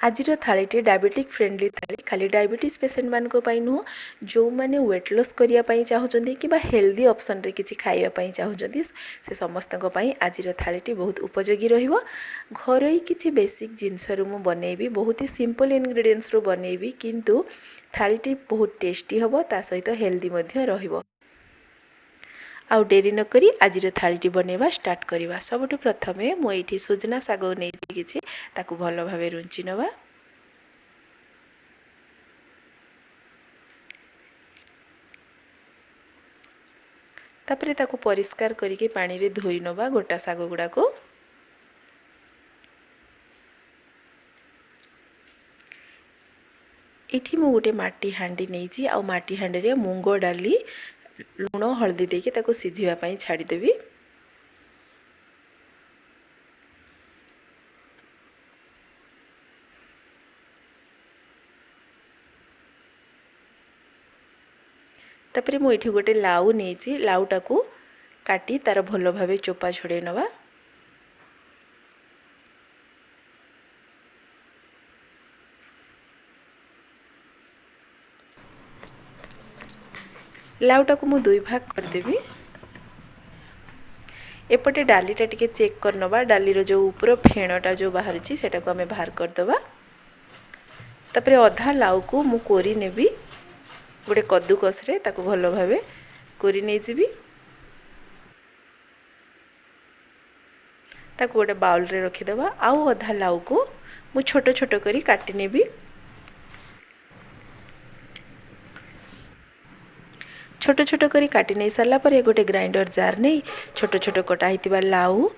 आज थालीटे diabetic friendly थाली खाली डायबिटीज पेसेंट मानक नुह जो मैंने वेट लॉस करने चाहते कि हेल्दी ऑप्शन रे किसी खाइबा चाहते से समस्त आज थालीटी बहुत उपयोगी रहिबो। घरोई किसी बेसिक जिनस रु बनैबी बहुत ही सिंपल इंग्रेडिएंट्स रु बनैबी किंतु थालीटी बहुत टेस्टी हबो ता सहित हेल्दी मध्य रहिबो। आउ डेरी न करी आज थालीटी बनैबा स्टार्ट करवा। सबुठु प्रथमे मु एठी सुजना साग नै किछि ताकू भलो भाबे रुंची नवा। तापरे ताकू परिष्कार करिके पानी रे धोई नवा गोटा साग गुडा को। एठी मु गोटे माटी हांडी नैछि आ माटी हांडी रे मूंग डाली लूण हळदी देके ताकू सिझिबा पई छाडी देबी। तापरे मु एठी गोटे लाउ नैछि लाउटा को काटी तार भलो भाबे चोपा छडे नवा। लाउटा को मु दुई भाग कर देबी। एपटे डालीटा टिके चेक कर नवा। डाली रो जो ऊपर फेणटा जो बाहर छी सेटा को हमें बाहर कर दवा। तापरे अधा लाउ को मु कोरी नेबी गोटे कद्दूकस रे ताकू भलो भाबे कोरी नै जिबी। ताकू गोटे बाउल रे रखी दवा। आउ अधा लाउ को मु छोटो छोटो करी काटी नेबी। छोटो छोटो करी काटी नै सारला परे गोटे ग्राइंडर जार नै छोटो छोटो कटा हितिबा लाउ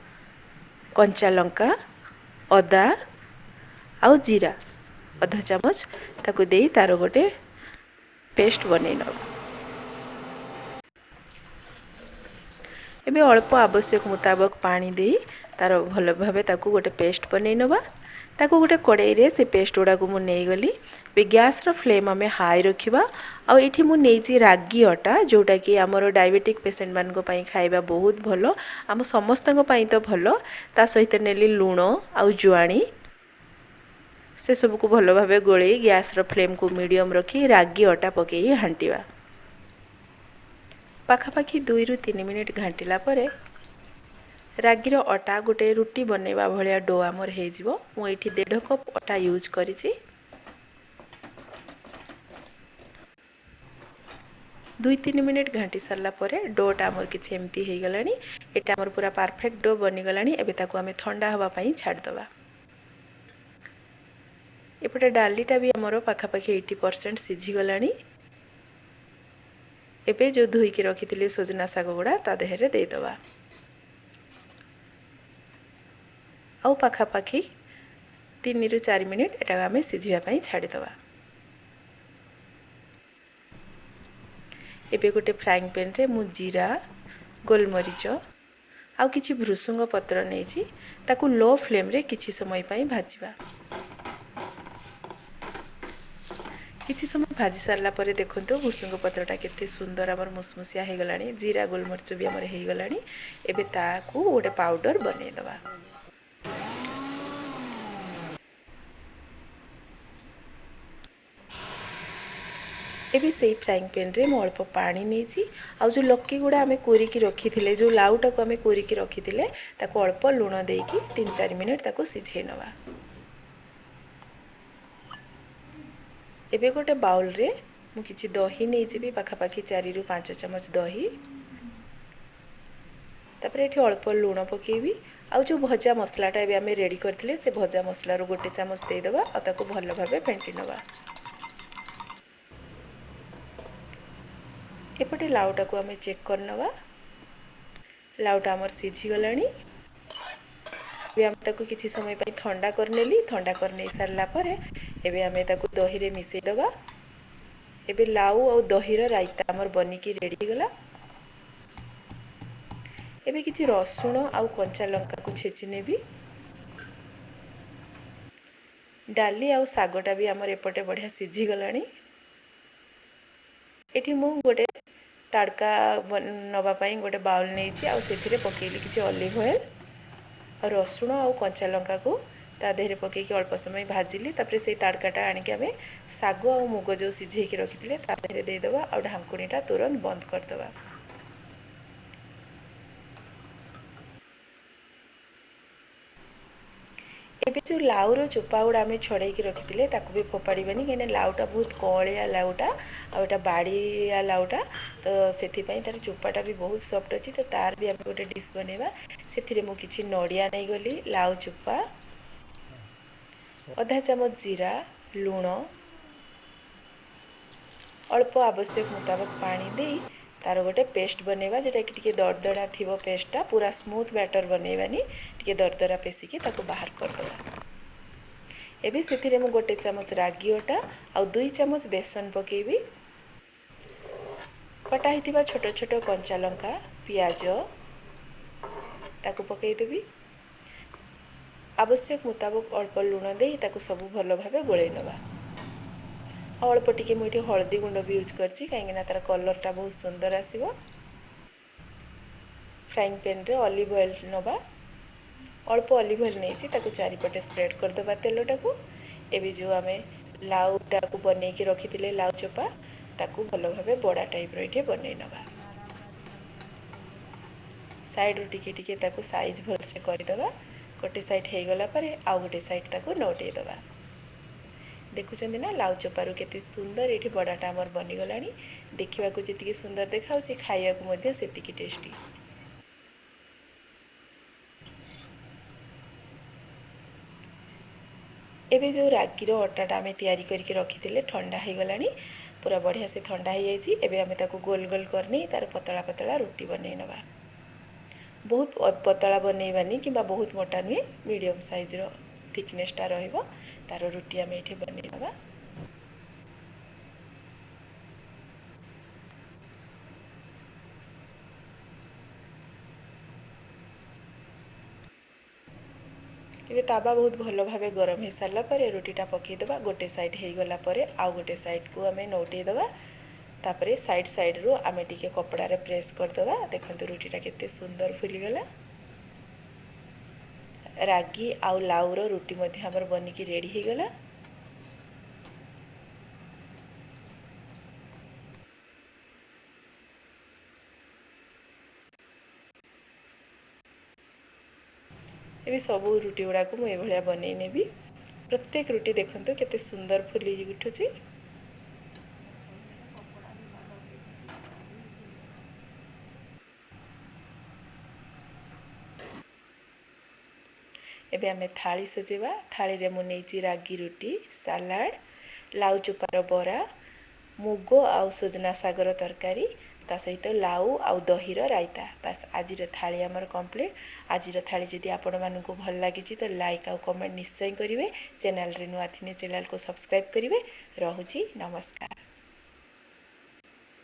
कंचा लंका अदा आउ जीरा आधा चामच ताकू देई तारो गोटे पेस्ट बनै न। एबे अल्प आवश्यक मुताबिक पानी देई तारो भलो भाबे ताकू गोटे पेस्ट बनै नवा। ताकू गोटे कड़ाई रे से पेस्ट गुडा को मु नै गली। बे गैस रो फ्लेम हमें हाई रखिबा। आ एठी मु नैची रागी अटा जोटा कि हमरो डायबिटिक पेशेंट मान को पई खाइबा बहुत भलो हम समस्त को पई तो भलो। ता सहित नेली लूण आ जुआणी से सब को भलो भाबे गोळेई गैस रो फ्लेम को मीडियम रखी रागी अटा पकेई हांटीबा। पाखापाखी 2 रु 3 मिनिट घांटिला परे रागीर अटा गोटे रुटी बनैबा भलिया डो आमर हे जिवो। मु एठी 1.5 कप अटा यूज करिछि। 2-3 मिनिट घांटी सारला परे डोटा आमर किछि एमती हे गलानी। एटा आमर पूरा परफेक्ट डो बनि गलानी। एबे ताकू हमें ठंडा हवा पई छाड दवा। एपटे डालीटा भी आमर पाखापाखी 80% सिझी गलानी। एबे जो धोई के रखिथिले सजना साग गुडा ता देहरे दे दवा। आउ पाखापाखी 3 रु 4 मिनिट एटा हमें सिझिबा पई छाडी दवा। एबे गोटे फ्राइंग पैन रे मु जीरा गोलमरीच आउ किछि भृसुंग पत्र नैछि ताकू लो फ्लेम रे किछि समय पई भाजिबा। किछि समय भाजी सारला परे देखंतो भृसुंग पत्रटा केते सुंदर हमर मुसमुसिया हे गलानी। जीरा गोलमरीच भी हमर हे गलानी। एबे ताकू गोटे पाउडर बनै दवा। एबे सेही फ्राइंग पैन रे मु अल्प पानी नैछि आ जो लक्की गुडा हमें कोरी की रखिथिले जो लाउटा को हमें कोरी की रखिथिले ताकू अल्प लूण देकी 3-4 मिनिट ताकू सिझे नवा। एबे गोटे बाउल रे मु किछि दही नै जिबी पाखापाखी 4 रु 5 चमच दही। तापरे एठी अल्प लूण पकेबी। आ जो भजा मसलाटा एबे हमें रेडी करथिले से भजा मसला रो गोटे चमच दे दवा आ ताकू भलो भाबे फेंटी नवा। एपटे लाउटा को हमें चेक कर नवा। लाउटा हमर सिझी गलानी। एबे हम ताकू किछि समय पई ठंडा कर नेली। ठंडा कर नै सारला परे एबे हमें ताकू दही रे मिसै दवा। एबे लाउ और दही रो रायता हमर बनी की रेडी गला। एबे किछि रसुण आउ कंचा लंका को छेची नेबी। डाली आउ सागटा भी हमर एपटे बढ़िया सिझी गलानी। एठी मु गोटे तड़का नवा पई गोटे बाउल नैछि आ सेथिरे पकेइली किछि ऑलिव ऑयल और रसुण और कंचा लंका को ତା ଦେହରେ ପକେଇକି ଅଳ୍ପ ସମୟ ଭାଜିଲି। ତାପରେ ସେଇ ତାଡ଼କାଟା ଆଣିକି ଆମେ ଶାଗ ଆଉ ମୁଗ ଯେଉଁ ସିଝେଇକି ରଖିଥିଲେ ତା ଦେହରେ ଦେଇଦେବା ଆଉ ଢାଙ୍କୁଣୀଟା ତୁରନ୍ତ ବନ୍ଦ କରିଦେବା। ଏବେ ଯେଉଁ ଲାଉର ଚୋପା ଗୁଡ଼ା ଆମେ ଛଡ଼େଇକି ରଖିଥିଲେ ତାକୁ ବି ଫୋପାଡ଼ିବାନି, କାହିଁକିନା ଲାଉଟା ବହୁତ କଅଁଳିଆ ଲାଉଟା ଆଉ ଏଇଟା ବାଡ଼ିଆ ଲାଉଟା, ତ ସେଥିପାଇଁ ତାର ଚୋପାଟା ବି ବହୁତ ସଫ୍ଟ ଅଛି। ତ ତାର ବି ଆମେ ଗୋଟେ ଡିସ୍ ବନେଇବା। ସେଥିରେ ମୁଁ କିଛି ନଡ଼ିଆ ନେଇଗଲି, ଲାଉ ଚୋପା, ଅଧା ଚାମଚ ଜିରା, ଲୁଣ, ଅଳ୍ପ ଆବଶ୍ୟକ ମୁତାବକ ପାଣି ଦେଇ ତାର ଗୋଟେ ପେଷ୍ଟ ବନେଇବା, ଯେଉଁଟାକି ଟିକେ ଦରଦରା ଥିବ ପେଷ୍ଟଟା, ପୁରା ସ୍ମୁଥ୍ ବ୍ୟାଟର ବନେଇବାନି, ଟିକେ ଦରଦରା ପେଶିକି ତାକୁ ବାହାର କରିଦେବା। ଏବେ ସେଥିରେ ମୁଁ ଗୋଟେ ଚାମଚ ରାଗି ଅଟା ଆଉ 2 ଚାମଚ ବେସନ ପକେଇବି। କଟା ହେଇଥିବା ଛୋଟ ଛୋଟ କଞ୍ଚା ଲଙ୍କା, ପିଆଜ ତାକୁ ପକେଇଦେବି। ଆବଶ୍ୟକ ମୁତାବକ ଅଳ୍ପ ଲୁଣ ଦେଇ ତାକୁ ସବୁ ଭଲ ଭାବେ ଗୋଳେଇ ନେବା। ଆଉ ଅଳ୍ପ ଟିକେ ମୁଁ ଏଠି ହଳଦୀ ଗୁଣ୍ଡ ବି ୟୁଜ୍ କରିଛି, କାହିଁକିନା ତାର କଲର୍ଟା ବହୁତ ସୁନ୍ଦର ଆସିବ। ଫ୍ରାଇଂ ପ୍ୟାନ୍ରେ ଅଲିଭ୍ ଅଏଲ୍ ନେବା। ଅଳ୍ପ ଅଲିଭ୍ ଅଏଲ୍ ନେଇଛି, ତାକୁ ଚାରିପଟେ ସ୍ପ୍ରେଡ଼୍ କରିଦେବା ତେଲଟାକୁ। ଏବେ ଯେଉଁ ଆମେ ଲାଉଟାକୁ ବନେଇକି ରଖିଥିଲେ ଲାଉ ଚୋପା, ତାକୁ ଭଲ ଭାବେ ବଡ଼ା ଟାଇପ୍ର ଏଠି ବନେଇ ନେବା। ସାଇଡ଼୍ରୁ ଟିକେ ଟିକେ ତାକୁ ସାଇଜ୍ ଭଲସେ କରିଦେବା। ଗୋଟେ ସାଇଡ଼୍ ହେଇଗଲା ପରେ ଆଉ ଗୋଟେ ସାଇଡ଼୍ ତାକୁ ନଉଟେଇ ଦେବା। ଦେଖୁଛନ୍ତି ନା ଲାଉ ଚୋପାରୁ କେତେ ସୁନ୍ଦର ଏଇଠି ବଡ଼ାଟା ଆମର ବନିଗଲାଣି। ଦେଖିବାକୁ ଯେତିକି ସୁନ୍ଦର ଦେଖାଉଛି, ଖାଇବାକୁ ମଧ୍ୟ ସେତିକି ଟେଷ୍ଟି। ଏବେ ଯେଉଁ ରାଗିର ଅଟାଟା ଆମେ ତିଆରି କରିକି ରଖିଥିଲେ ଥଣ୍ଡା ହେଇଗଲାଣି, ପୁରା ବଢ଼ିଆ ସେ ଥଣ୍ଡା ହେଇଯାଇଛି। ଏବେ ଆମେ ତାକୁ ଗୋଲ ଗୋଲ କରିନେଇ ତାର ପତଳା ପତଳା ରୁଟି ବନେଇ ନେବା। ବହୁତ ପତଳା ବନେଇବାନି କିମ୍ବା ବହୁତ ମୋଟା ନୁହେଁ, ମିଡ଼ିୟମ୍ ସାଇଜ୍ର ଥିକନେସ୍ଟା ରହିବ। ତାର ରୁଟି ଆମେ ଏଠି ବନେଇ ନେବା। ଏବେ ତାୱା ବହୁତ ଭଲ ଭାବେ ଗରମ ହେଇସାରିଲା ପରେ ରୁଟିଟା ପକାଇଦେବା। ଗୋଟେ ସାଇଡ଼୍ ହେଇଗଲା ପରେ ଆଉ ଗୋଟେ ସାଇଡ଼୍କୁ ଆମେ ନଉଟେଇ ଦେବା। ତାପରେ ସାଇଡ଼୍ରୁ ଆମେ ଟିକେ କପଡ଼ାରେ ପ୍ରେସ୍ କରିଦେବା। ଦେଖନ୍ତୁ ରୁଟିଟା କେତେ ସୁନ୍ଦର ଫୁଲିଗଲା। ରାଗି ଆଉ ଲାଉର ରୁଟି ମଧ୍ୟ ଆମର ବନିକି ରେଡ଼ି ହେଇଗଲା। ଏବେ ସବୁ ରୁଟି ଗୁଡ଼ାକୁ ମୁଁ ଏଭଳିଆ ବନେଇ ନେବି। ପ୍ରତ୍ୟେକ ରୁଟି ଦେଖନ୍ତୁ କେତେ ସୁନ୍ଦର ଫୁଲି ଉଠୁଛି। ଏବେ ଆମେ ଥାଳି ସଜେଇବା। ଥାଳିରେ ମୁଁ ନେଇଛି ରାଗି ରୁଟି, ସାଲାଡ଼, ଲାଉ ଚୋପାର ବରା, ମୁଗ ଆଉ ସଜନା ଶାଗର ତରକାରୀ, ତା ସହିତ ଲାଉ ଆଉ ଦହିର ରାଇତା। ବାସ୍ ଆଜିର ଥାଳି ଆମର କମ୍ପ୍ଲିଟ୍। ଆଜିର ଥାଳି ଯଦି ଆପଣମାନଙ୍କୁ ଭଲ ଲାଗିଛି ତ ଲାଇକ୍ ଆଉ କମେଣ୍ଟ ନିଶ୍ଚୟ କରିବେ। ଚ୍ୟାନେଲରେ ନୂଆ ଥିଲେ ଚ୍ୟାନେଲକୁ ସବସ୍କ୍ରାଇବ୍ କରିବେ। ରହୁଛି, ନମସ୍କାର।